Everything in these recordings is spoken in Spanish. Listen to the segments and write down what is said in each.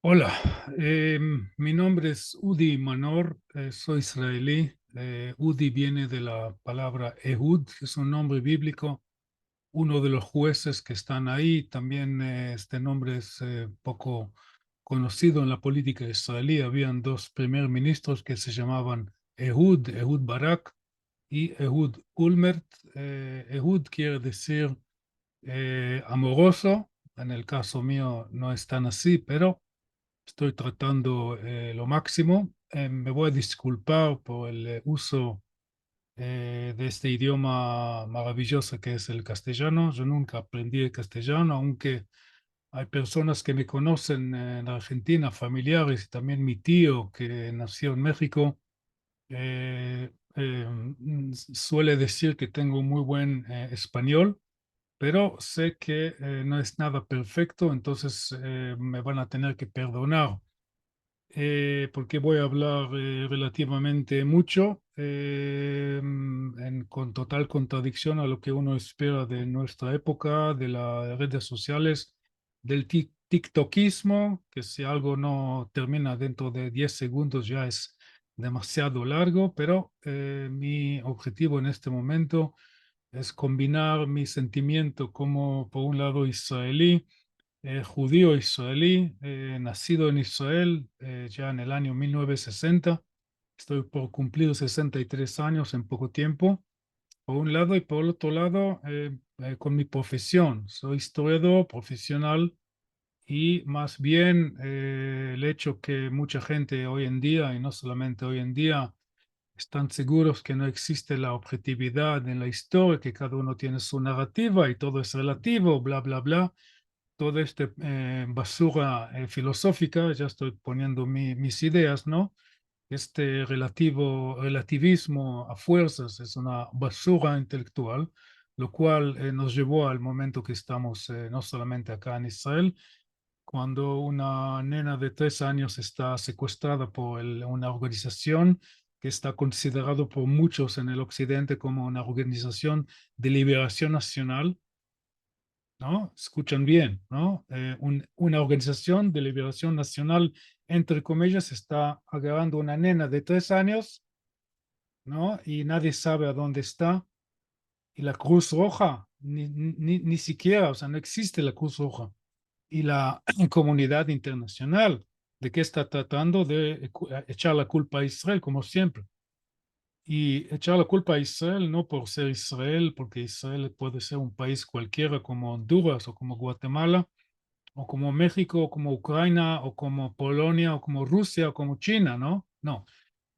Hola, mi nombre es Udi Manor, soy israelí. Udi viene de la palabra Ehud, que es un nombre bíblico, uno de los jueces que están ahí. También este nombre es poco conocido en la política israelí. Habían dos primer ministros que se llamaban Ehud Barak y Ehud Ulmert. Ehud quiere decir amoroso. En el caso mío no es tan así, pero estoy tratando lo máximo. Me voy a disculpar por el uso de este idioma maravilloso que es el castellano. Yo nunca aprendí el castellano, aunque hay personas que me conocen en Argentina, familiares, y también mi tío que nació en México, suele decir que tengo muy buen español, pero sé que no es nada perfecto, entonces me van a tener que perdonar porque voy a hablar relativamente mucho, con total contradicción a lo que uno espera de nuestra época, de las redes sociales, del tiktokismo, que si algo no termina dentro de 10 segundos ya es demasiado largo, pero mi objetivo en este momento es combinar mi sentimiento como, por un lado, israelí, judío israelí, nacido en Israel ya en el año 1960. Estoy por cumplir 63 años en poco tiempo, por un lado, y por el otro lado, con mi profesión. Soy historiador profesional y más bien el hecho que mucha gente hoy en día, y no solamente hoy en día, están seguros que no existe la objetividad en la historia, que cada uno tiene su narrativa y todo es relativo, bla, bla, bla. Toda esta basura filosófica, ya estoy poniendo mis ideas, ¿no? Este relativismo a fuerzas es una basura intelectual, lo cual nos llevó al momento que estamos, no solamente acá en Israel, cuando una nena de 3 años está secuestrada por una organización que está considerado por muchos en el occidente como una organización de liberación nacional, ¿no? Escuchan bien, ¿no? Una organización de liberación nacional, entre comillas, está agarrando una nena de 3 años, ¿no? Y nadie sabe a dónde está. Y la Cruz Roja, ni siquiera, o sea, no existe la Cruz Roja. Y la comunidad internacional, ¿de qué está tratando? De echar la culpa a Israel, como siempre. Y echar la culpa a Israel no por ser Israel, porque Israel puede ser un país cualquiera como Honduras o como Guatemala, o como México, o como Ucrania, o como Polonia, o como Rusia, o como China, ¿no? No.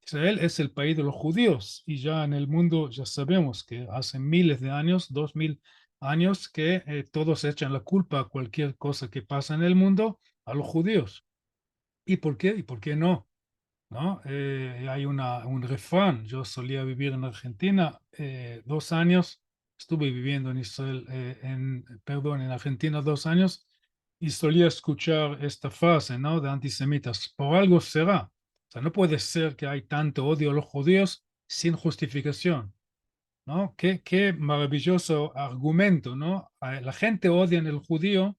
Israel es el país de los judíos y ya en el mundo ya sabemos que hace miles de años, 2000 años, que todos echan la culpa a cualquier cosa que pasa en el mundo a los judíos. ¿Y por qué? ¿Y por qué no? ¿No? Hay un refrán. Yo solía vivir en Argentina 2 años, estuve viviendo en Israel, perdón, en Argentina 2 años, y solía escuchar esta frase, ¿no? De antisemitas: por algo será. O sea, no puede ser que hay tanto odio a los judíos sin justificación, ¿no? Qué maravilloso argumento, ¿no? La gente odia en el judío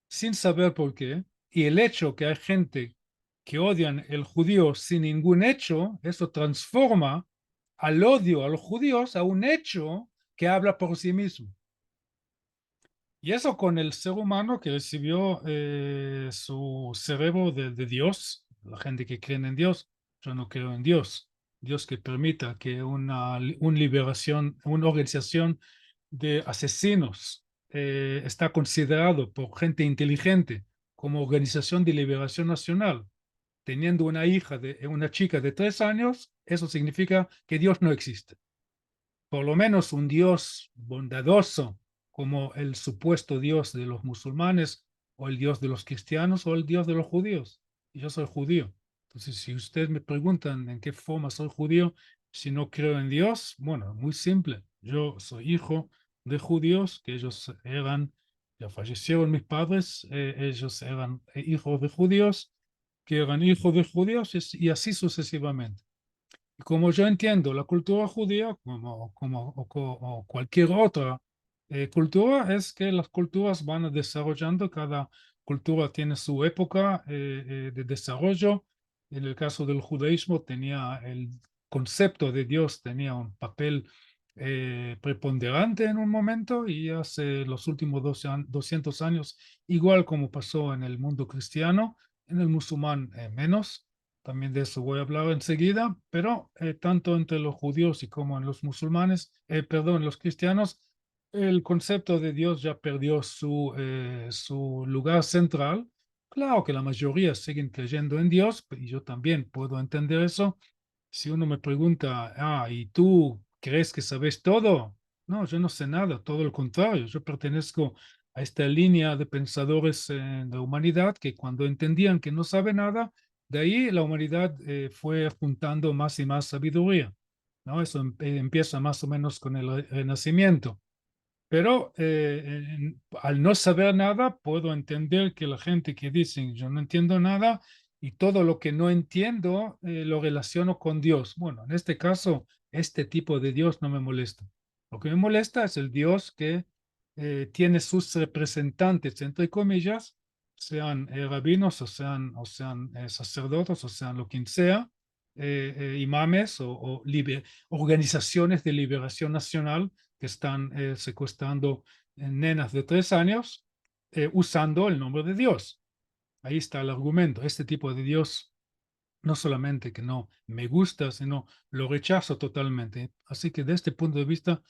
sin saber por qué, y el hecho que hay gente que odian el judío sin ningún hecho, eso transforma al odio a los judíos a un hecho que habla por sí mismo. Y eso con el ser humano que recibió su cerebro de Dios, la gente que cree en Dios. Yo no creo en Dios. Dios que permita que una liberación, una organización de asesinos está considerado por gente inteligente como organización de liberación nacional, teniendo una hija de una chica de 3 años, eso significa que Dios no existe. Por lo menos un Dios bondadoso como el supuesto Dios de los musulmanes o el Dios de los cristianos o el Dios de los judíos. Y yo soy judío. Entonces, si ustedes me preguntan en qué forma soy judío, si no creo en Dios, bueno, muy simple. Yo soy hijo de judíos, que ellos eran, ya fallecieron mis padres, ellos eran hijos de judíos, que eran hijos de judíos y así sucesivamente. Como yo entiendo la cultura judía, o cualquier otra Cultura es que las culturas van desarrollando, cada cultura tiene su época de desarrollo. En el caso del judaísmo tenía el concepto de Dios, tenía un papel preponderante en un momento y hace los últimos 200 años, igual como pasó en el mundo cristiano, en el musulmán menos. También de eso voy a hablar enseguida, pero tanto entre los judíos y como en los musulmanes, perdón, los cristianos, el concepto de Dios ya perdió su lugar central. Claro que la mayoría siguen creyendo en Dios, y yo también puedo entender eso. Si uno me pregunta, ¿y tú crees que sabes todo? No, yo no sé nada, todo lo contrario. Yo pertenezco a esta línea de pensadores en la humanidad que cuando entendían que no sabe nada, de ahí la humanidad fue juntando más y más sabiduría, ¿no? Eso empieza más o menos con el Renacimiento. Pero al no saber nada, puedo entender que la gente que dice, yo no entiendo nada y todo lo que no entiendo lo relaciono con Dios. Bueno, en este caso, este tipo de Dios no me molesta. Lo que me molesta es el Dios que tiene sus representantes, entre comillas, sean rabinos o sean sacerdotes o sean lo quien sea, imames o organizaciones de liberación nacional que están secuestrando nenas de 3 años usando el nombre de Dios. Ahí está el argumento. Este tipo de Dios no solamente que no me gusta, sino lo rechazo totalmente. Así que desde este punto de vista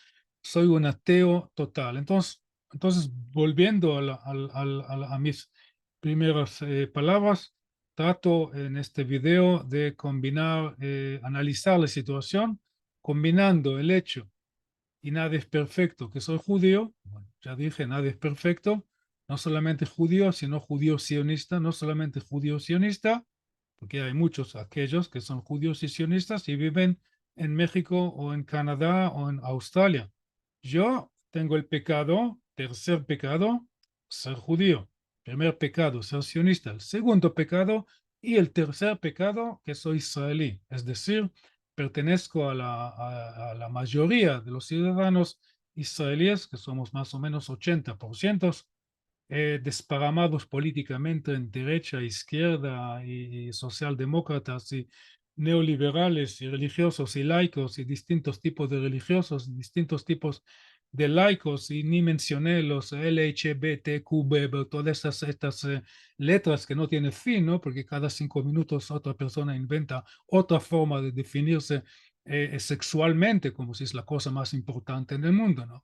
soy un ateo total. Entonces volviendo a mis primeras palabras, trato en este video de combinar, analizar la situación, combinando el hecho y nada es perfecto, que soy judío, bueno, ya dije, nada es perfecto, no solamente judío, sino judío sionista, no solamente judío sionista, porque hay muchos aquellos que son judíos y sionistas y viven en México o en Canadá o en Australia. Yo tengo el pecado, tercer pecado, ser judío. Primer pecado, ser sionista. El segundo pecado y el tercer pecado, que soy israelí. Es decir, pertenezco a la mayoría de los ciudadanos israelíes, que somos más o menos 80%, desparramados políticamente en derecha, izquierda y socialdemócratas y neoliberales y religiosos y laicos y distintos tipos de religiosos, distintos tipos de laicos y ni mencioné los LHBTQB, todas estas letras que no tienen fin, ¿no? Porque cada 5 minutos otra persona inventa otra forma de definirse sexualmente, como si es la cosa más importante en el mundo, ¿no?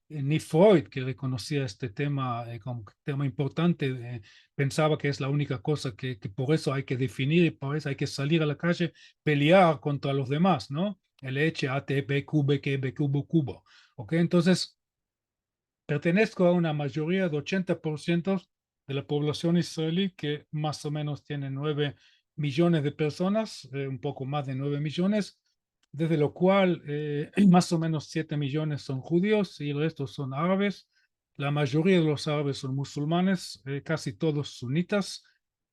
Ni Freud, que reconocía este tema como tema importante, pensaba que es la única cosa que por eso hay que definir y por eso hay que salir a la calle, pelear contra los demás, ¿no? El H, A, T, B, Q, B, Q, B, cubo, cubo. ¿Ok? Entonces, pertenezco a una mayoría de 80% de la población israelí que más o menos tiene 9 millones de personas, un poco más de 9 millones, desde lo cual más o menos 7 millones son judíos y el resto son árabes. La mayoría de los árabes son musulmanes, casi todos sunitas.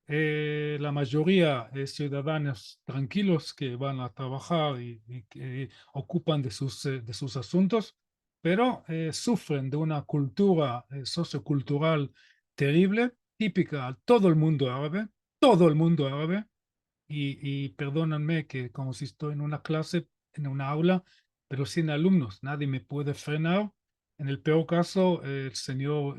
La mayoría ciudadanos tranquilos que van a trabajar y que ocupan de sus asuntos, pero sufren de una cultura sociocultural terrible, típica a todo el mundo árabe, y perdónenme que como si estoy en una clase, en una aula, pero sin alumnos, nadie me puede frenar. En el peor caso, el señor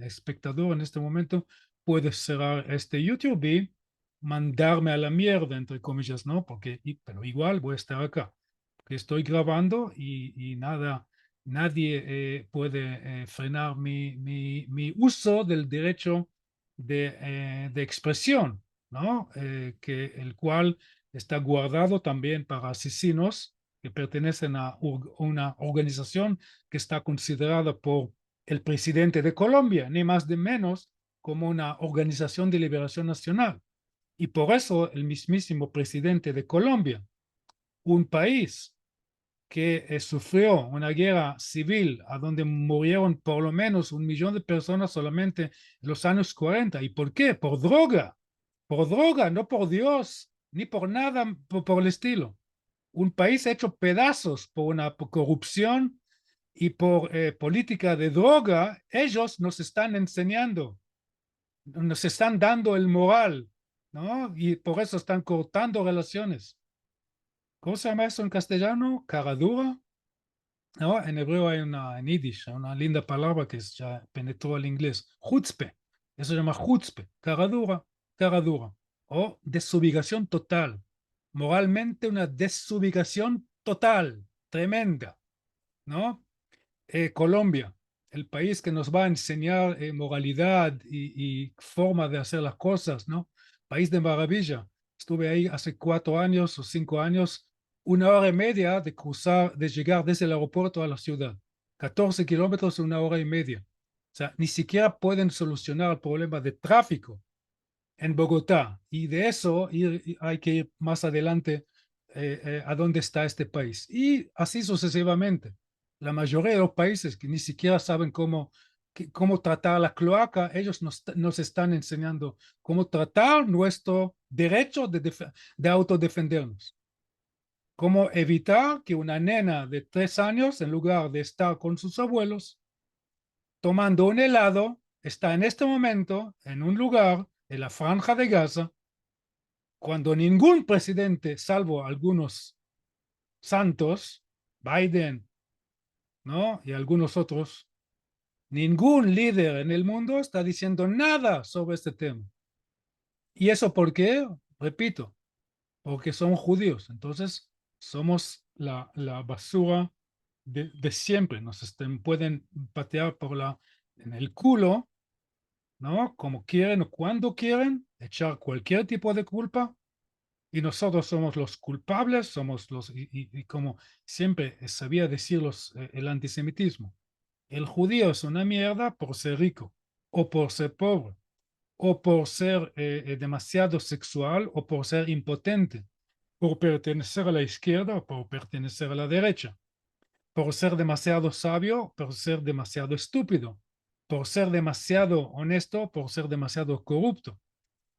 espectador en este momento puede cerrar este YouTube y mandarme a la mierda, entre comillas, ¿no? Pero igual voy a estar acá, porque estoy grabando y nada, nadie puede frenar mi uso del derecho de expresión, ¿no? El cual está guardado también para asesinos que pertenecen a una organización que está considerada por el presidente de Colombia, ni más ni menos, como una organización de liberación nacional. Y por eso el mismísimo presidente de Colombia, un país que sufrió una guerra civil a donde murieron por lo menos 1 millón de personas solamente en los años 40. ¿Y por qué? Por droga, no por Dios, ni por nada por el estilo. Un país hecho pedazos por una corrupción y por política de droga, ellos nos están enseñando, nos están dando el moral, ¿no? Y por eso están cortando relaciones. ¿Cómo se llama eso en castellano? Cara dura, ¿no? En hebreo hay una, en yiddish, una linda palabra que ya penetró al inglés, chutzpe. Eso se llama chutzpe, cara dura. O desubicación total. Moralmente una desubicación total, tremenda, ¿no? Colombia, el país que nos va a enseñar moralidad y forma de hacer las cosas, ¿no? País de maravilla. Estuve ahí hace 4 años o 5 años, 1 hora y media de cruzar, de llegar desde el aeropuerto a la ciudad. 14 kilómetros, 1 hora y media. O sea, ni siquiera pueden solucionar el problema de tráfico en Bogotá. Y de eso hay que ir más adelante a dónde está este país. Y así sucesivamente. La mayoría de los países que ni siquiera saben cómo tratar la cloaca, ellos nos están enseñando cómo tratar nuestro derecho de autodefendernos. Cómo evitar que una nena de 3 años, en lugar de estar con sus abuelos, tomando un helado, está en este momento en un lugar en la Franja de Gaza, cuando ningún presidente, salvo algunos santos, Biden, ¿no? Y algunos otros, ningún líder en el mundo está diciendo nada sobre este tema. ¿Y eso por qué? Repito, porque son judíos. Entonces, somos la basura de siempre. Pueden patear en el culo, ¿no? Como quieren o cuando quieren, echar cualquier tipo de culpa, y nosotros somos los culpables, somos y como siempre sabía decir el antisemitismo, el judío es una mierda por ser rico, o por ser pobre, o por ser demasiado sexual, o por ser impotente, por pertenecer a la izquierda o por pertenecer a la derecha, por ser demasiado sabio, por ser demasiado estúpido, por ser demasiado honesto, por ser demasiado corrupto,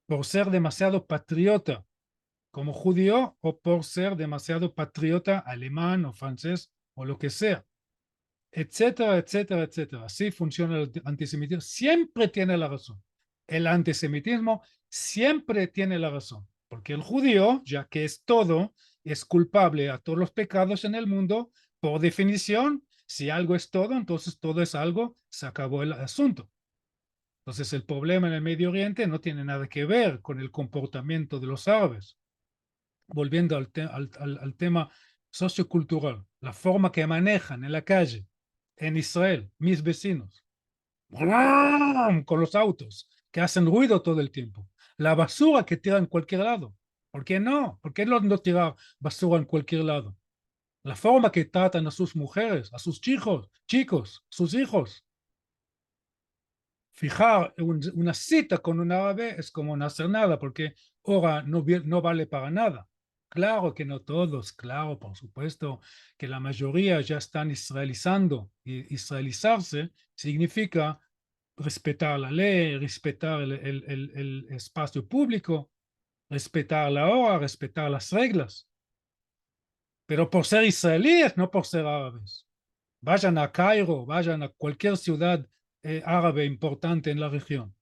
por ser demasiado patriota como judío, o por ser demasiado patriota alemán o francés o lo que sea, etcétera, etcétera, etcétera. Así funciona el antisemitismo. Siempre tiene la razón. El antisemitismo siempre tiene la razón, porque el judío, ya que es todo, es culpable a todos los pecados en el mundo. Por definición, si algo es todo, entonces todo es algo, se acabó el asunto. Entonces el problema en el Medio Oriente no tiene nada que ver con el comportamiento de los árabes. Volviendo al tema sociocultural, la forma que manejan en la calle, en Israel, mis vecinos, con los autos que hacen ruido todo el tiempo, la basura que tiran en cualquier lado. ¿Por qué no? ¿Por qué no tirar basura en cualquier lado? La forma que tratan a sus mujeres, a sus chicos, sus hijos. Fijar una cita con un árabe es como no hacer nada, porque ahora no vale para nada. Claro que no todos, claro, por supuesto que la mayoría ya están israelizando, y israelizarse significa respetar la ley, respetar el espacio público, respetar la hora, respetar las reglas, pero por ser israelíes, no por ser árabes. Vayan a Cairo, vayan a cualquier ciudad árabe importante en la región.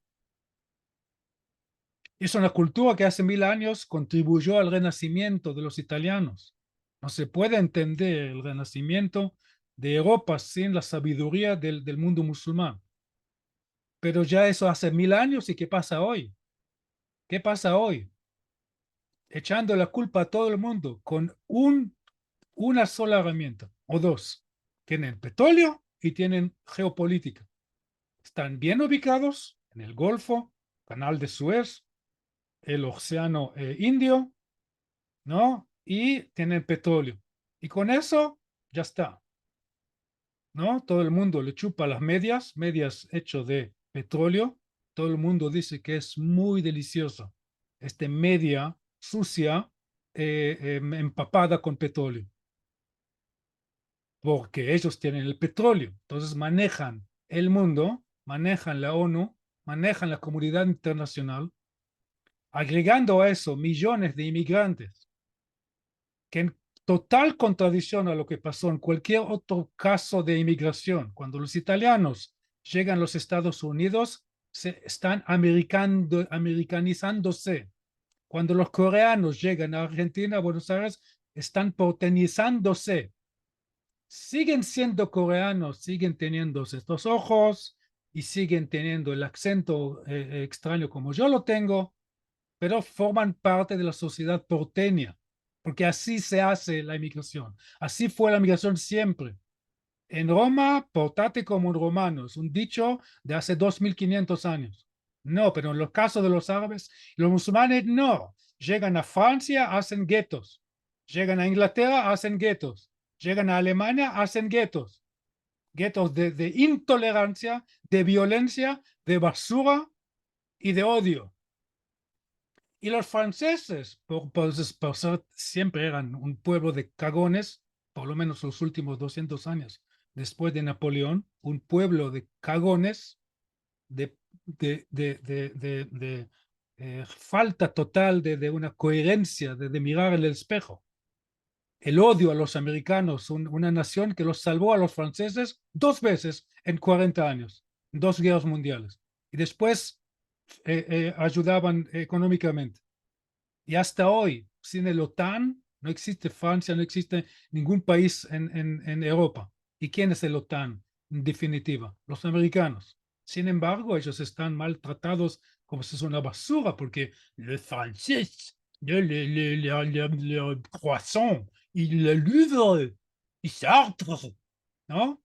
Es una cultura que hace 1000 años contribuyó al renacimiento de los italianos. No se puede entender el renacimiento de Europa sin la sabiduría del mundo musulmán. Pero ya eso hace 1000 años, ¿y qué pasa hoy? ¿Qué pasa hoy? Echando la culpa a todo el mundo con una sola herramienta o dos. Tienen petróleo y tienen geopolítica. Están bien ubicados en el Golfo, Canal de Suez, el Océano Indio, ¿no? Y tienen petróleo. Y con eso ya está, ¿no? Todo el mundo le chupa las medias hecho de petróleo. Todo el mundo dice que es muy delicioso. Media sucia, empapada con petróleo, porque ellos tienen el petróleo. Entonces manejan el mundo, manejan la ONU, manejan la comunidad internacional, agregando a eso millones de inmigrantes que total contradicción a lo que pasó en cualquier otro caso de inmigración. Cuando los italianos llegan a los Estados Unidos, se están americanizándose. Cuando los coreanos llegan a Argentina, a Buenos Aires, están porteñizándose. Siguen siendo coreanos, siguen teniendo estos ojos y siguen teniendo el acento extraño como yo lo tengo, pero forman parte de la sociedad porteña, porque así se hace la inmigración. Así fue la migración siempre. En Roma, portate como un romano, es un dicho de hace 2500 años. No, pero en los casos de los árabes, los musulmanes no. Llegan a Francia, hacen guetos. Llegan a Inglaterra, hacen guetos. Llegan a Alemania, hacen guetos. Guetos de intolerancia, de violencia, de basura y de odio. Y los franceses, por ser, siempre eran un pueblo de cagones, por lo menos los últimos 200 años, después de Napoleón, un pueblo de cagones, de falta total de una coherencia, de mirar en el espejo. El odio a los americanos, una nación que los salvó a los franceses 2 veces en 40 años, 2 guerras mundiales, y después ayudaban económicamente. Y hasta hoy, sin el OTAN, no existe Francia, no existe ningún país en Europa. ¿Y quién es el OTAN? En definitiva, los americanos. Sin embargo, ellos están maltratados como si es una basura, porque le francés, le croissant, y le Louvre, y Sartre, ¿no?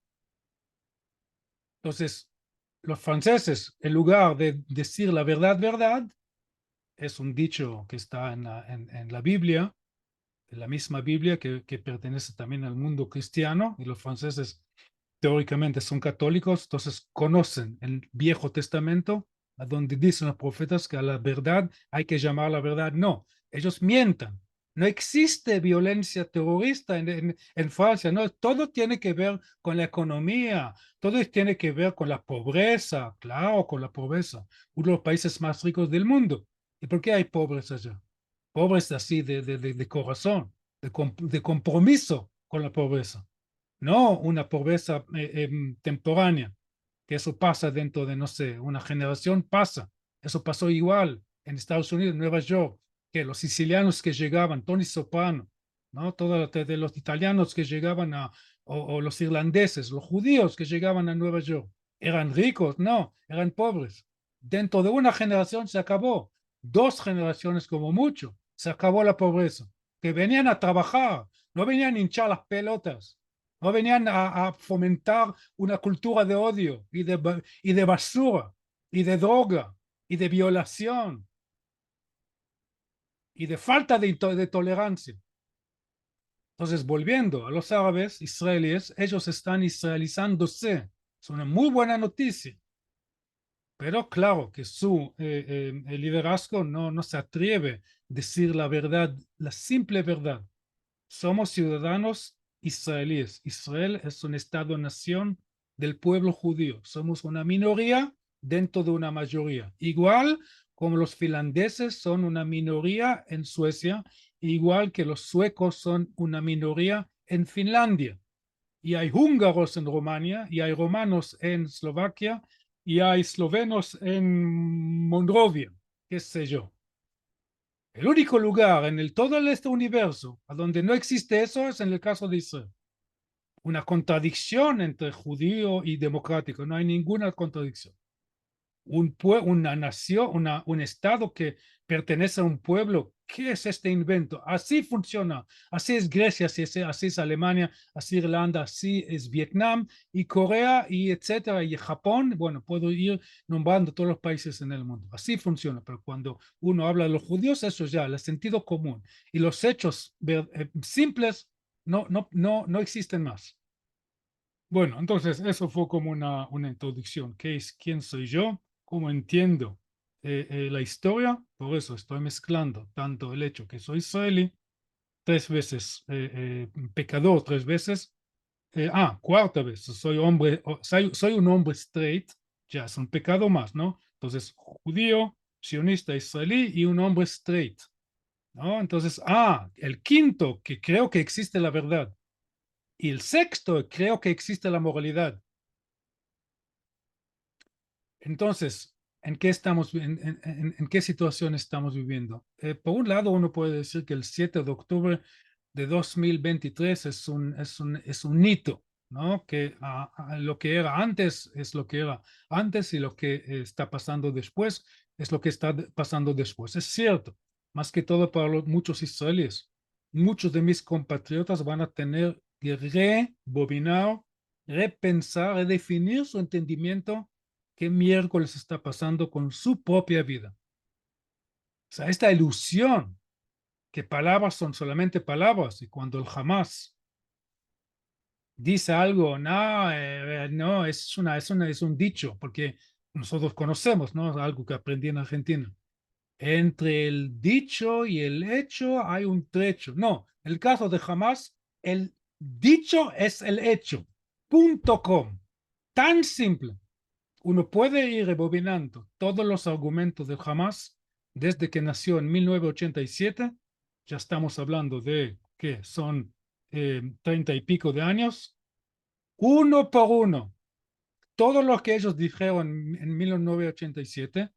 Entonces, los franceses, en lugar de decir la verdad, es un dicho que está en la Biblia, en la misma Biblia que pertenece también al mundo cristiano, y los franceses teóricamente son católicos, entonces conocen el Viejo Testamento, a donde dicen los profetas que a la verdad hay que llamar la verdad. No, ellos mientan. No existe violencia terrorista en Francia, no, todo tiene que ver con la economía, todo tiene que ver con la pobreza, claro, con la pobreza, uno de los países más ricos del mundo. ¿Y por qué hay pobres allá? Pobres así de corazón, de compromiso con la pobreza, no una pobreza temporánea, que eso pasa dentro de, no sé, una generación pasa. Eso pasó igual en Estados Unidos, en Nueva York, que los sicilianos que llegaban, Tony Soprano, ¿no? Todos de los italianos que llegaban o los irlandeses, los judíos que llegaban a Nueva York, ¿eran ricos? No, eran pobres. Dentro de una generación se acabó, 2 generaciones como mucho, se acabó la pobreza, que venían a trabajar, no venían a hinchar las pelotas, no venían a fomentar una cultura de odio y de basura y de droga y de violación y de falta de tolerancia. Entonces, volviendo a los árabes israelíes, ellos están israelizándose. Es una muy buena noticia. Pero claro que su el liderazgo no se atreve a decir la verdad, la simple verdad. Somos ciudadanos israelíes. Israel es un estado-nación del pueblo judío. Somos una minoría dentro de una mayoría. Igual como los finlandeses son una minoría en Suecia, igual que los suecos son una minoría en Finlandia. Y hay húngaros en Rumania, y hay romanos en Eslovaquia, y hay eslovenos en Moldavia, qué sé yo. El único lugar en todo este universo a donde no existe eso es en el caso de Israel. Una contradicción entre judío y democrático, no hay ninguna contradicción. Una nación, un estado que pertenece a un pueblo, ¿qué es este invento? Así funciona, así es Grecia, así es Alemania, así Irlanda, así es Vietnam y Corea y etcétera, y Japón. Bueno, puedo ir nombrando todos los países en el mundo. Así funciona, pero cuando uno habla de los judíos, eso ya, el sentido común y los hechos simples no existen más. Bueno, entonces eso fue como una introducción. ¿Qué es quién soy yo? ¿Cómo entiendo la historia? Por eso estoy mezclando tanto el hecho que soy israelí, 3 veces pecador, 3 veces, cuarta vez, soy hombre, soy un hombre straight, ya es un pecado más, ¿no? Entonces, judío, sionista israelí y un hombre straight. ¿no? Entonces, el quinto, que creo que existe la verdad, y el sexto, creo que existe la moralidad. Entonces, ¿en qué estamos, en qué situación estamos viviendo? Por un lado, uno puede decir que el 7 de octubre de 2023 es un hito, ¿no? Que lo que era antes es lo que era antes y lo que está pasando después es lo que está pasando después. Es cierto, más que todo para muchos israelíes. Muchos de mis compatriotas van a tener que rebobinar, repensar, redefinir su entendimiento qué miércoles está pasando con su propia vida. O sea, esta ilusión que palabras son solamente palabras y cuando el Hamas dice algo, no, no, es un dicho, porque nosotros conocemos, ¿no? Algo que aprendí en Argentina. Entre el dicho y el hecho hay un trecho. No, en el caso de Hamas, el dicho es el hecho. Punto com. Tan simple. Uno puede ir rebobinando todos los argumentos de Hamas desde que nació en 1987. Ya estamos hablando de que son 30 y pico de años, uno por uno. Todo lo que ellos dijeron en 1987,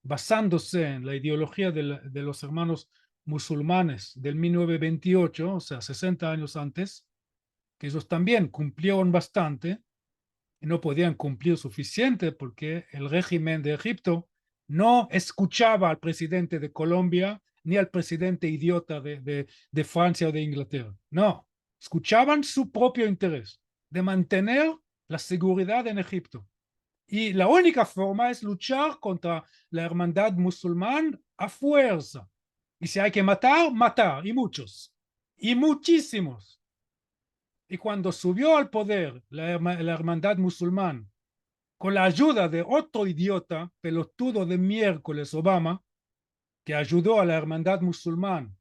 basándose en la ideología de los hermanos musulmanes del 1928, o sea, 60 años antes, que ellos también cumplieron bastante, y no podían cumplir suficiente porque el régimen de Egipto no escuchaba al presidente de Colombia ni al presidente idiota de Francia o de Inglaterra. No, escuchaban su propio interés de mantener la seguridad en Egipto. Y la única forma es luchar contra la hermandad musulmana a fuerza. Y si hay que matar, matar, y muchos, y muchísimos. Y cuando subió al poder la hermandad musulmana, con la ayuda de otro idiota, pelotudo de miércoles, Obama, que ayudó a la hermandad musulmana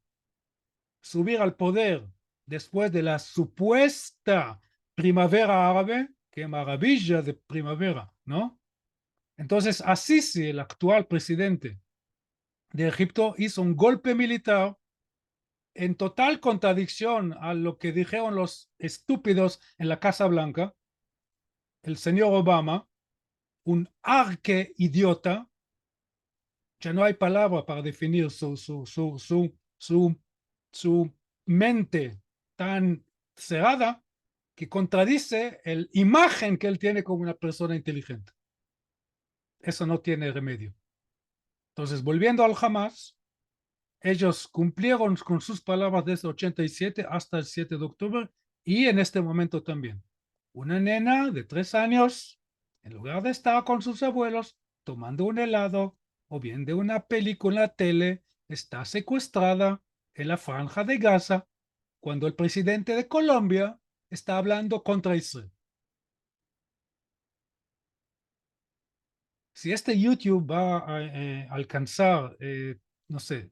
subir al poder después de la supuesta primavera árabe, qué maravilla de primavera, ¿no? Entonces, Assisi, el actual presidente de Egipto, hizo un golpe militar en total contradicción a lo que dijeron los estúpidos en la Casa Blanca. El señor Obama, un arque idiota, ya no hay palabra para definir su mente tan cerrada que contradice la imagen que él tiene como una persona inteligente. Eso no tiene remedio. Entonces, volviendo al Hamas, ellos cumplieron con sus palabras desde 87 hasta el 7 de octubre y en este momento también. Una nena de 3 años, en lugar de estar con sus abuelos tomando un helado o bien de una película en la tele, está secuestrada en la franja de Gaza cuando el presidente de Colombia está hablando contra Israel. Si este YouTube va a alcanzar, no sé,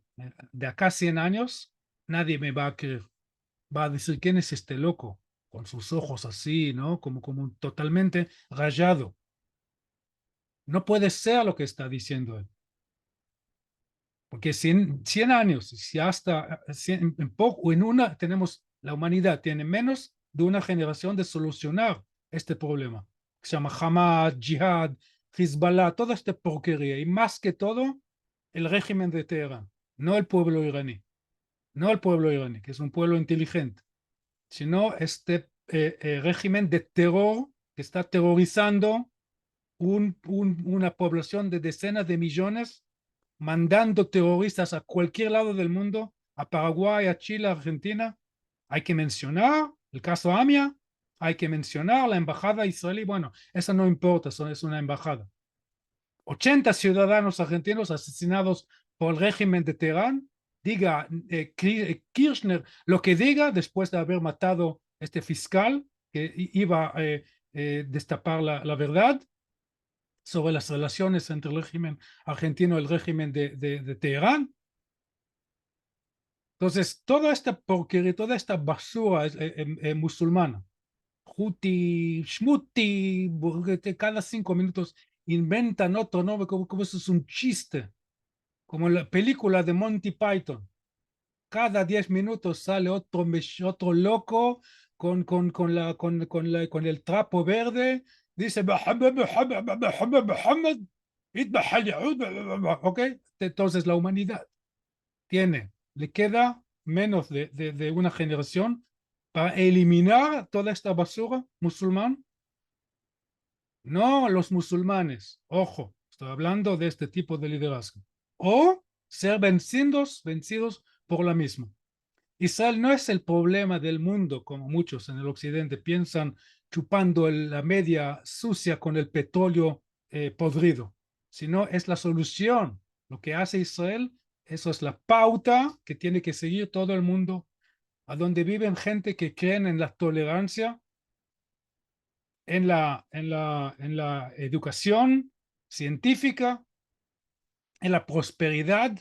de acá a 100 años, nadie me va a creer. Va a decir, ¿quién es este loco? Con sus ojos así, ¿no? Como totalmente rayado. No puede ser lo que está diciendo él. Porque 100 años, si hasta 100, en poco o en una, tenemos, la humanidad tiene menos de una generación de solucionar este problema. Se llama Hamas, Jihad, Hezbollah, toda esta porquería. Y más que todo, el régimen de Teherán, no el pueblo iraní. No el pueblo iraní, que es un pueblo inteligente, sino este régimen de terror que está terrorizando una población de decenas de millones, mandando terroristas a cualquier lado del mundo, a Paraguay, a Chile, a Argentina. Hay que mencionar el caso AMIA, hay que mencionar la embajada israelí. Bueno, eso no importa, es una embajada. 80 ciudadanos argentinos asesinados por el régimen de Teherán. Diga Kirchner lo que diga después de haber matado este fiscal que iba a destapar la verdad sobre las relaciones entre el régimen argentino y el régimen de Teherán. Entonces, toda esta porquería, toda esta basura musulmana, Huti, Shmuti, cada 5 minutos inventan otro nombre, como eso es un chiste, como la película de Monty Python. Cada 10 minutos sale otro loco con el trapo verde. Dice, ok. Entonces la humanidad le queda menos de una generación para eliminar toda esta basura musulmán. No los musulmanes, ojo, estoy hablando de este tipo de liderazgo. O ser vencidos por la misma. Israel no es el problema del mundo, como muchos en el occidente piensan, chupando la media sucia con el petróleo podrido, sino es la solución. Lo que hace Israel, eso es la pauta que tiene que seguir todo el mundo, a donde viven gente que creen en la tolerancia, en la educación científica, en la prosperidad,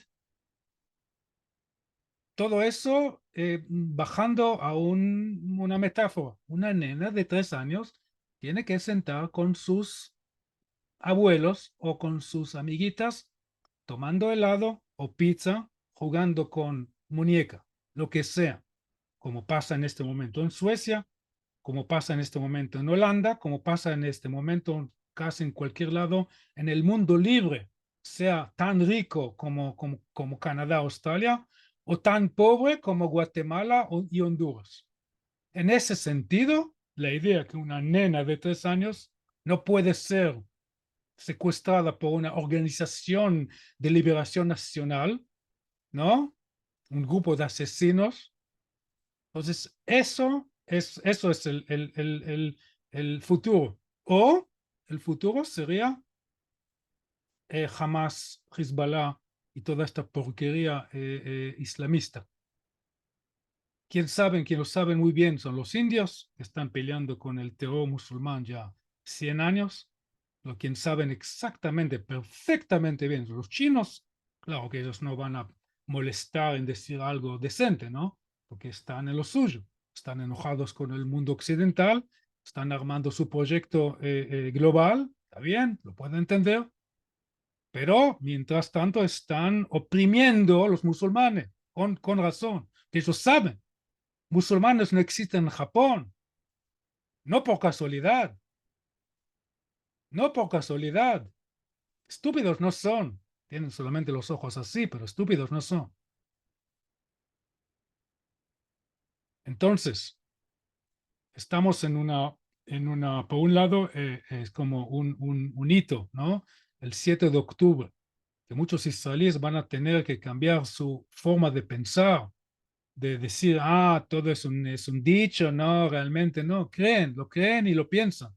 todo eso bajando a una metáfora. Una nena de 3 años tiene que sentar con sus abuelos o con sus amiguitas tomando helado o pizza, jugando con muñeca, lo que sea, como pasa en este momento en Suecia, como pasa en este momento en Holanda, como pasa en este momento casi en cualquier lado en el mundo libre, sea tan rico como Canadá, Australia, o tan pobre como Guatemala y Honduras. En ese sentido, la idea que una nena de 3 años no puede ser secuestrada por una organización de liberación nacional, ¿no? Un grupo de asesinos. Entonces, eso es el futuro. O el futuro sería Hamas, Hezbollah y toda esta porquería islamista. Quien lo sabe muy bien son los indios, que están peleando con el terror musulmán ya 100 años. Lo quien saben exactamente, perfectamente bien, son los chinos. Claro que ellos no van a molestar en decir algo decente, ¿no? Porque están en lo suyo, están enojados con el mundo occidental, están armando su proyecto global, está bien, lo pueden entender, pero mientras tanto están oprimiendo a los musulmanes, con razón, que ellos saben musulmanes no existen en Japón, no por casualidad, no por casualidad. Estúpidos no son, tienen solamente los ojos así, pero estúpidos no son. Entonces, estamos por un lado, es como un hito, ¿no? El 7 de octubre, que muchos israelíes van a tener que cambiar su forma de pensar, de decir, todo es un dicho, no, realmente no, lo creen y lo piensan.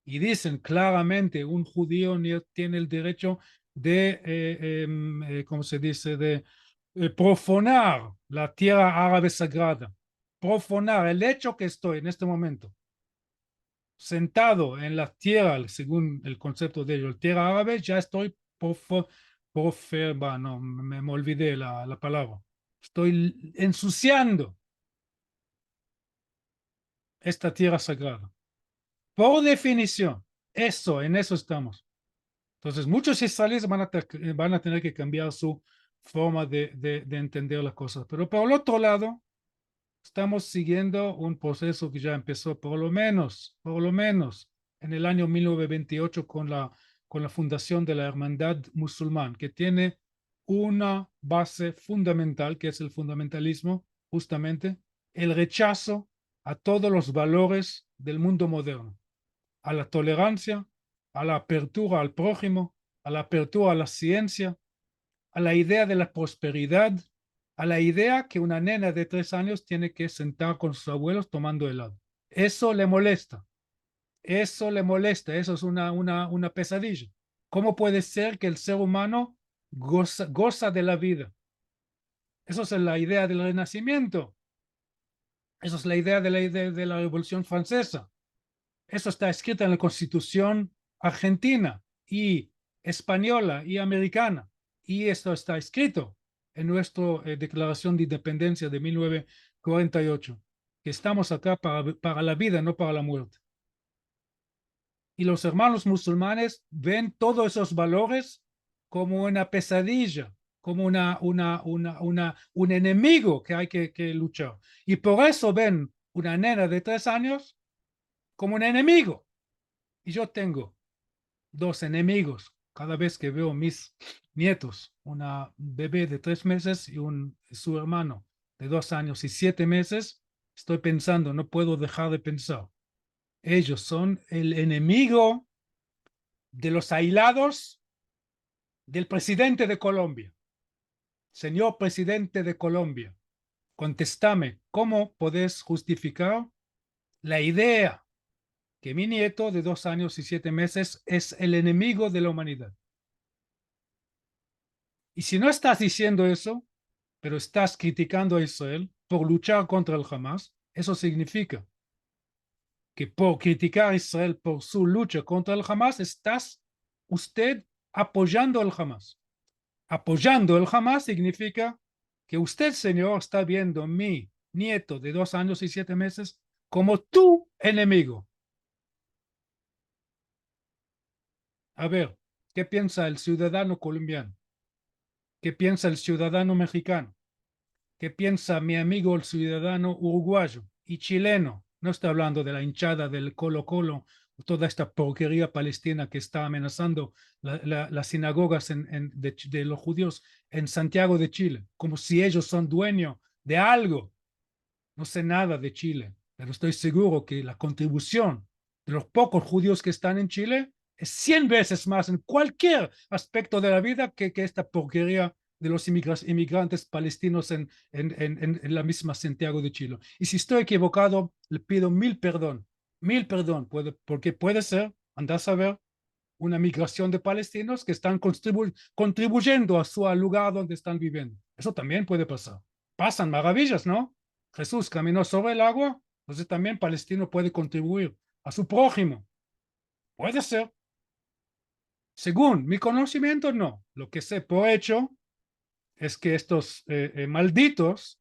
Y dicen claramente, un judío tiene el derecho de, ¿cómo se dice?, de profanar la tierra árabe sagrada. Profanar el hecho que estoy en este momento sentado en la tierra, según el concepto de ellos, tierra árabe, ya estoy no, me olvidé la palabra. Estoy ensuciando esta tierra sagrada. Por definición, en eso estamos. Entonces, muchos israelíes van a tener que cambiar su forma de entender las cosas. Pero por el otro lado, estamos siguiendo un proceso que ya empezó por lo menos en el año 1928 con la fundación de la Hermandad Musulmán, que tiene una base fundamental, que es el fundamentalismo, justamente, el rechazo a todos los valores del mundo moderno, a la tolerancia, a la apertura al prójimo, a la apertura a la ciencia, a la idea de la prosperidad, a la idea que una nena de 3 años tiene que sentar con sus abuelos tomando helado. Eso le molesta, eso es una pesadilla. ¿Cómo puede ser que el ser humano goza de la vida? Eso es la idea del Renacimiento, eso es la idea de la Revolución Francesa. Eso está escrito en la Constitución argentina y española y americana. Y esto está escrito en nuestra Declaración de Independencia de 1948, que estamos acá para la vida, no para la muerte. Y los hermanos musulmanes ven todos esos valores como una pesadilla, como un enemigo que hay que luchar. Y por eso ven una nena de 3 años como un enemigo. Y yo tengo dos enemigos cada vez que veo mis nietos, una bebé de 3 meses y su hermano de 2 años y 7 meses. Estoy pensando, no puedo dejar de pensar. Ellos son el enemigo de los aislados del presidente de Colombia. Señor presidente de Colombia, contéstame, ¿cómo podés justificar la idea que mi nieto de 2 años y 7 meses es el enemigo de la humanidad? Y si no estás diciendo eso, pero estás criticando a Israel por luchar contra el Hamas, eso significa que por criticar a Israel por su lucha contra el Hamas, estás usted apoyando el Hamas. Apoyando el Hamas significa que usted, señor, está viendo a mi nieto de 2 años y 7 meses como tu enemigo. A ver, ¿qué piensa el ciudadano colombiano? ¿Qué piensa el ciudadano mexicano? ¿Qué piensa mi amigo el ciudadano uruguayo y chileno? No estoy hablando de la hinchada del Colo Colo, toda esta porquería palestina que está amenazando las sinagogas de los judíos en Santiago de Chile, como si ellos son dueños de algo. No sé nada de Chile, pero estoy seguro que la contribución de los pocos judíos que están en Chile es 100 veces más en cualquier aspecto de la vida que esta porquería de los inmigrantes palestinos en la misma Santiago de Chile. Y si estoy equivocado, le pido mil perdón, porque puede ser, andás a ver, una migración de palestinos que están contribuyendo a su lugar donde están viviendo. Eso también puede pasar. Pasan maravillas, ¿no? Jesús caminó sobre el agua, entonces también palestino puede contribuir a su prójimo. Puede ser. Según mi conocimiento, no. Lo que sé por hecho es que estos malditos,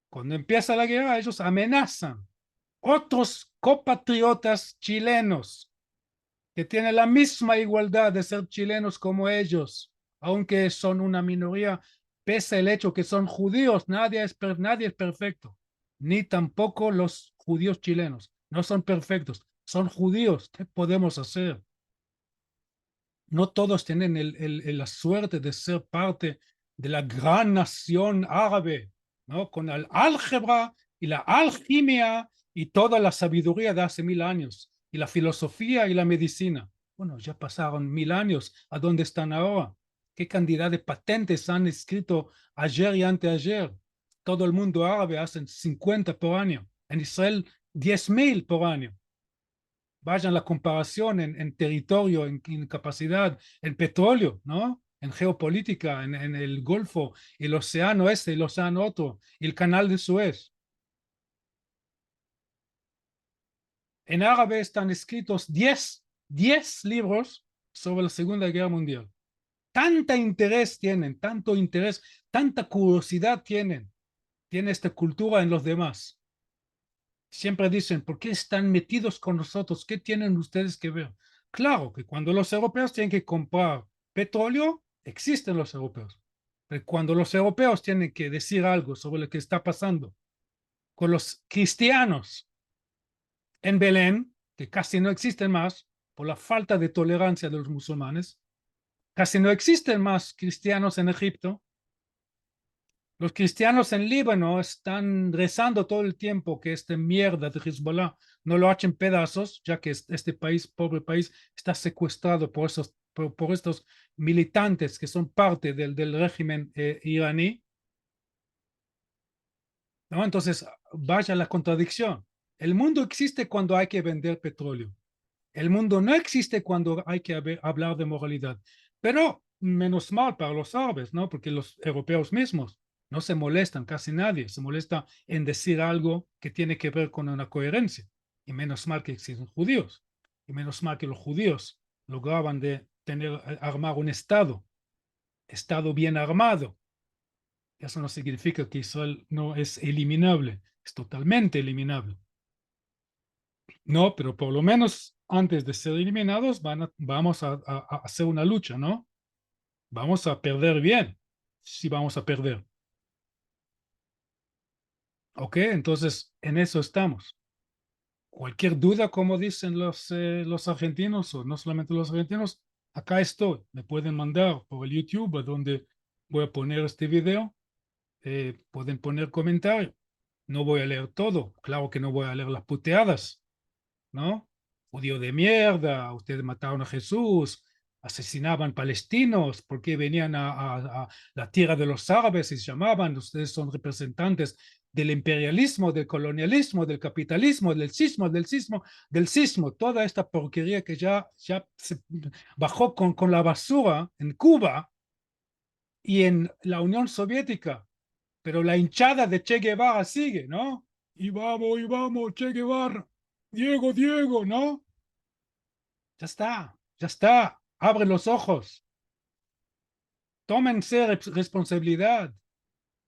cuando empieza la guerra, ellos amenazan otros compatriotas chilenos que tienen la misma igualdad de ser chilenos como ellos, aunque son una minoría, pese al hecho que son judíos, nadie es perfecto, ni tampoco los judíos chilenos, no son perfectos, son judíos. ¿Qué podemos hacer? No todos tienen la suerte de ser parte de la gran nación árabe, ¿no? Con el álgebra y la alquimia y toda la sabiduría de hace 1000 años, y la filosofía y la medicina. Bueno, ya pasaron 1000 años. ¿A dónde están ahora? ¿Qué cantidad de patentes han escrito ayer y anteayer? Todo el mundo árabe hacen 50 por año. En Israel, 10.000 por año. Vayan la comparación en territorio, en capacidad, en petróleo, ¿no? En geopolítica, en el Golfo, el océano este, el océano otro, y el canal de Suez. En árabe están escritos 10 libros sobre la Segunda Guerra Mundial. Tanta interés tienen, tanto interés, tanta curiosidad tiene esta cultura en los demás. Siempre dicen, ¿por qué están metidos con nosotros? ¿Qué tienen ustedes que ver? Claro que cuando los europeos tienen que comprar petróleo, existen los europeos. Pero cuando los europeos tienen que decir algo sobre lo que está pasando con los cristianos en Belén, que casi no existen más por la falta de tolerancia de los musulmanes, casi no existen más cristianos en Egipto. Los cristianos en Líbano están rezando todo el tiempo que esta mierda de Hezbollah no lo echen pedazos, ya que este país, pobre país, está secuestrado por estos militantes que son parte del régimen iraní, ¿no? Entonces, vaya la contradicción. El mundo existe cuando hay que vender petróleo. El mundo no existe cuando hay que hablar de moralidad. Pero menos mal para los árabes, ¿no? Porque los europeos mismos no se molestan, casi nadie se molesta en decir algo que tiene que ver con una coherencia. Y menos mal que existen judíos. Y menos mal que los judíos lograban de armar un estado bien armado. Eso no significa que Israel no es eliminable, es totalmente eliminable. No, pero por lo menos antes de ser eliminados vamos a hacer una lucha, ¿no? Vamos a perder bien. si vamos a perder. ¿Ok? Entonces, en eso estamos. Cualquier duda, como dicen los argentinos, o no solamente los argentinos, acá estoy. Me pueden mandar por el YouTube, a donde voy a poner este video. Pueden poner comentarios. No voy a leer todo. Claro que no voy a leer las puteadas, ¿no? Judío de mierda, ustedes mataron a Jesús, asesinaban palestinos, porque venían a la tierra de los árabes y se llamaban, ustedes son representantes del imperialismo, del colonialismo, del capitalismo, del sismo, toda esta porquería que ya se bajó con la basura en Cuba y en la Unión Soviética, pero la hinchada de Che Guevara sigue, ¿no? Y vamos, Che Guevara, Diego, Diego, ¿no? Ya está, abre los ojos, tómense responsabilidad.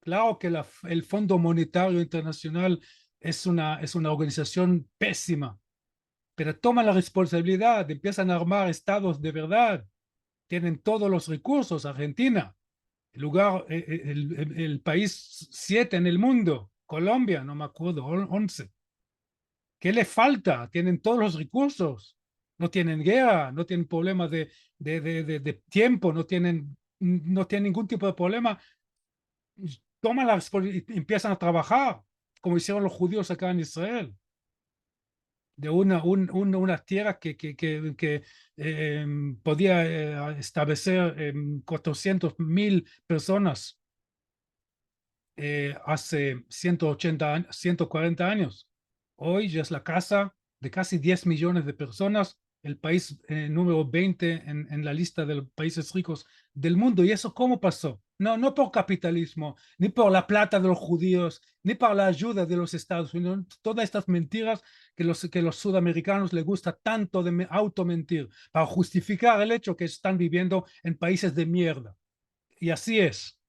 Claro que el Fondo Monetario Internacional es una organización pésima, pero toman la responsabilidad, empiezan a armar estados de verdad, tienen todos los recursos, Argentina, el país 7 en el mundo, Colombia, no me acuerdo, 11. ¿Qué le falta? Tienen todos los recursos, no tienen guerra, no tienen problema de tiempo, no tienen ningún tipo de problema. Toman y empiezan a trabajar, como hicieron los judíos acá en Israel, de una tierra que podía establecer 400.000 personas hace 180 años, 140 años. Hoy ya es la casa de casi 10 millones de personas, el país número 20 en la lista de los países ricos del mundo. ¿Y eso cómo pasó? No, no por capitalismo, ni por la plata de los judíos, ni por la ayuda de los Estados Unidos. Todas estas mentiras que los sudamericanos les gusta tanto de automentir para justificar el hecho que están viviendo en países de mierda. Y así es.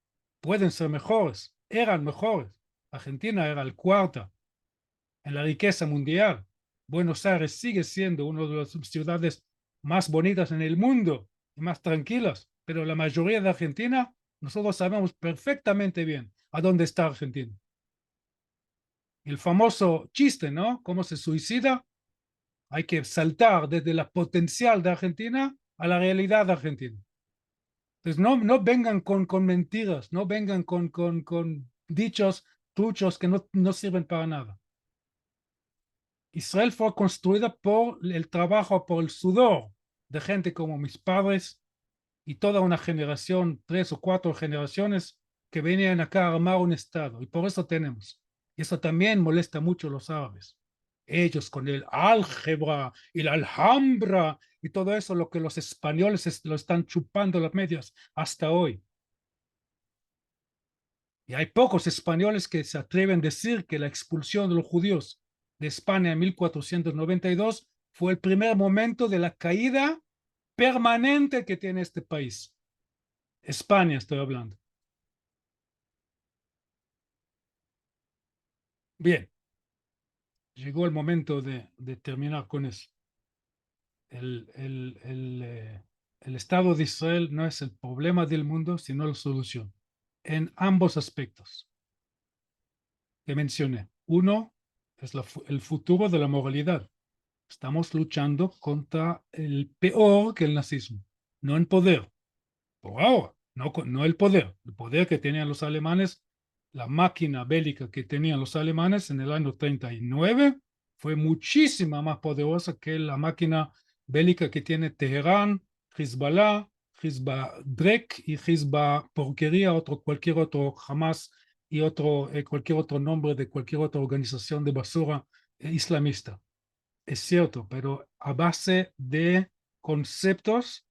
Pueden ser mejores, eran mejores. Argentina era el cuarto en la riqueza mundial. Buenos Aires sigue siendo una de las ciudades más bonitas en el mundo y más tranquilas, pero la mayoría de Argentina, nosotros sabemos perfectamente bien a dónde está Argentina. El famoso chiste, ¿no? ¿Cómo se suicida? Hay que saltar desde la potencial de Argentina a la realidad de Argentina. Entonces, no vengan con mentiras, no vengan con dichos, truchos que no sirven para nada. Israel fue construida por el trabajo, por el sudor de gente como mis padres y toda una generación, 3 o 4 generaciones que venían acá a armar un Estado. Y por eso tenemos. Y eso también molesta mucho a los árabes. Ellos con el álgebra y la alhambra y todo eso, lo que los españoles lo están chupando las medias hasta hoy. Y hay pocos españoles que se atreven a decir que la expulsión de los judíos de España en 1492 fue el primer momento de la caída permanente que tiene este país. España estoy hablando. Bien, llegó el momento de terminar con eso. El, el, el, eh, el Estado de Israel no es el problema del mundo, sino la solución. En ambos aspectos que mencioné. Uno es el futuro de la moralidad. Estamos luchando contra el peor que el nazismo, no en poder, por ahora, no el poder que tenían los alemanes, la máquina bélica que tenían los alemanes en el año 39 fue muchísima más poderosa que la máquina bélica que tiene Teherán, Hezbollah, Hezbollah Drek y Hezbollah porquería, cualquier otro Hamas y cualquier otro nombre de cualquier otra organización de basura islamista. Es cierto, pero a base de conceptos,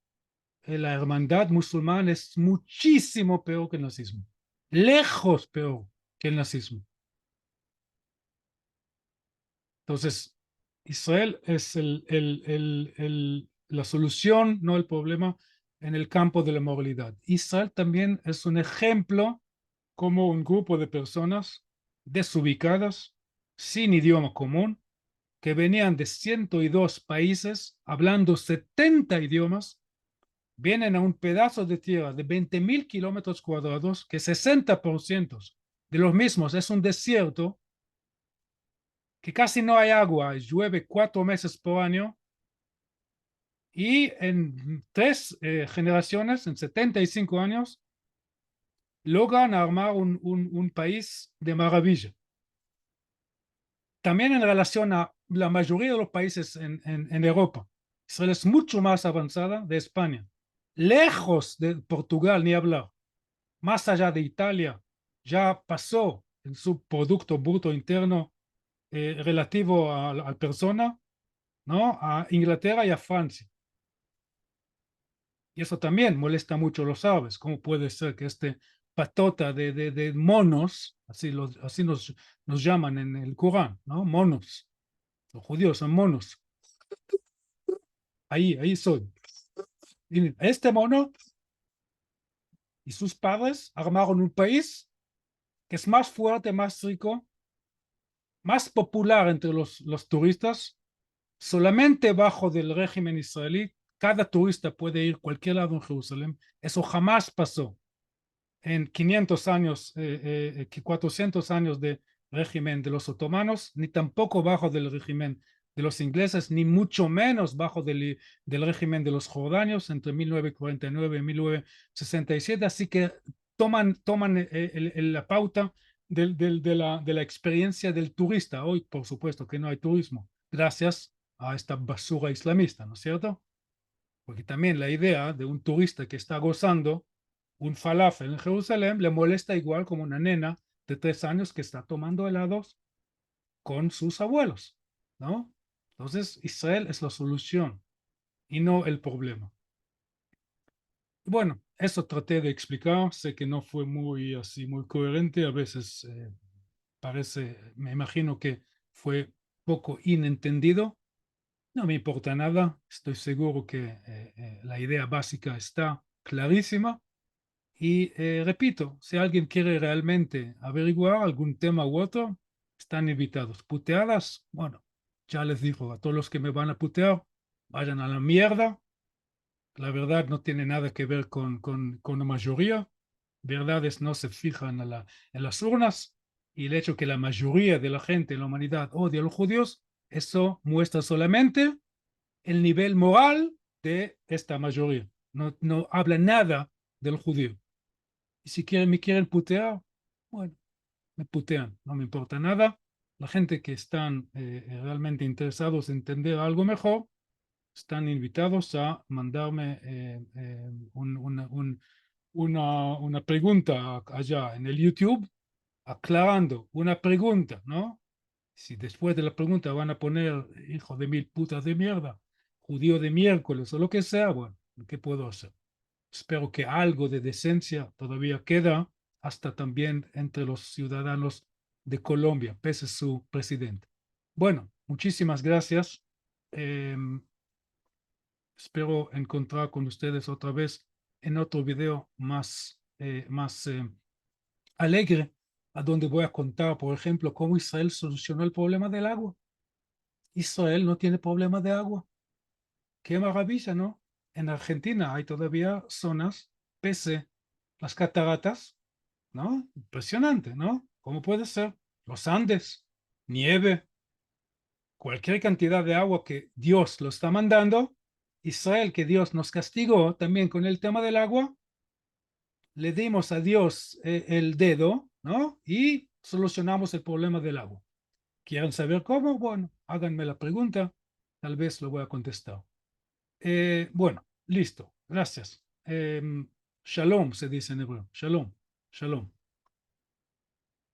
la hermandad musulmana es muchísimo peor que el nazismo, lejos peor que el nazismo. Entonces, Israel es la solución, no el problema, en el campo de la moralidad. Israel también es un ejemplo como un grupo de personas desubicadas, sin idioma común, que venían de 102 países, hablando 70 idiomas, vienen a un pedazo de tierra de 20.000 kilómetros cuadrados, que 60% de los mismos es un desierto, que casi no hay agua, llueve 4 meses por año, y en 3 generaciones, en 75 años, logran armar un país de maravilla. También en relación a la mayoría de los países en Europa, Israel es mucho más avanzada de España, lejos de Portugal, ni hablar, más allá de Italia, ya pasó en su Producto Bruto Interno relativo a persona, ¿no? A Inglaterra y a Francia. Y eso también molesta mucho a los árabes. ¿Cómo puede ser que este patota de monos, así nos llaman en el Corán, ¿no? Monos. Los judíos son monos. Ahí soy. Y este mono y sus padres armaron un país que es más fuerte, más rico, más popular entre los turistas, solamente bajo del régimen israelí. Cada turista puede ir a cualquier lado en Jerusalén. Eso jamás pasó en 500 años, 400 años de régimen de los otomanos, ni tampoco bajo del régimen de los ingleses, ni mucho menos bajo del régimen de los jordanios entre 1949 y 1967. Así que toman la pauta de la experiencia del turista. Hoy, por supuesto, que no hay turismo, gracias a esta basura islamista, ¿no es cierto? Porque también la idea de un turista que está gozando un falafel en Jerusalén le molesta igual como una nena de 3 años que está tomando helados con sus abuelos, ¿no? Entonces, Israel es la solución y no el problema. Bueno, eso traté de explicar. Sé que no fue muy así, muy coherente. A veces me imagino que fue poco inentendido. No me importa nada. Estoy seguro que la idea básica está clarísima. Y repito, si alguien quiere realmente averiguar algún tema u otro, están invitados. Puteadas, bueno, ya les digo a todos los que me van a putear, vayan a la mierda. La verdad no tiene nada que ver con la mayoría. Verdades no se fijan en las urnas. Y el hecho que la mayoría de la gente en la humanidad odia a los judíos, eso muestra solamente el nivel moral de esta mayoría. No habla nada del judío. Y si me quieren putear, bueno, me putean, no me importa nada. La gente que están realmente interesados en entender algo mejor, están invitados a mandarme una pregunta allá en el YouTube, aclarando una pregunta, ¿no? Si después de la pregunta van a poner hijo de mil putas de mierda, judío de miércoles o lo que sea, bueno, ¿qué puedo hacer? Espero que algo de decencia todavía queda hasta también entre los ciudadanos de Colombia, pese a su presidente. Bueno, muchísimas gracias. Eh, Espero encontrar con ustedes otra vez en otro video más alegre, a donde voy a contar, por ejemplo, cómo Israel solucionó el problema del agua. Israel no tiene problema de agua. Qué maravilla, ¿no? En Argentina hay todavía zonas, pese las cataratas, ¿no? Impresionante, ¿no? ¿Cómo puede ser? Los Andes, nieve, cualquier cantidad de agua que Dios lo está mandando. Israel, que Dios nos castigó también con el tema del agua, le dimos a Dios el dedo, ¿no? Y solucionamos el problema del agua. ¿Quieren saber cómo? Bueno, háganme la pregunta, tal vez lo voy a contestar. Bueno, listo, gracias. Shalom se dice en hebreo. Shalom, shalom.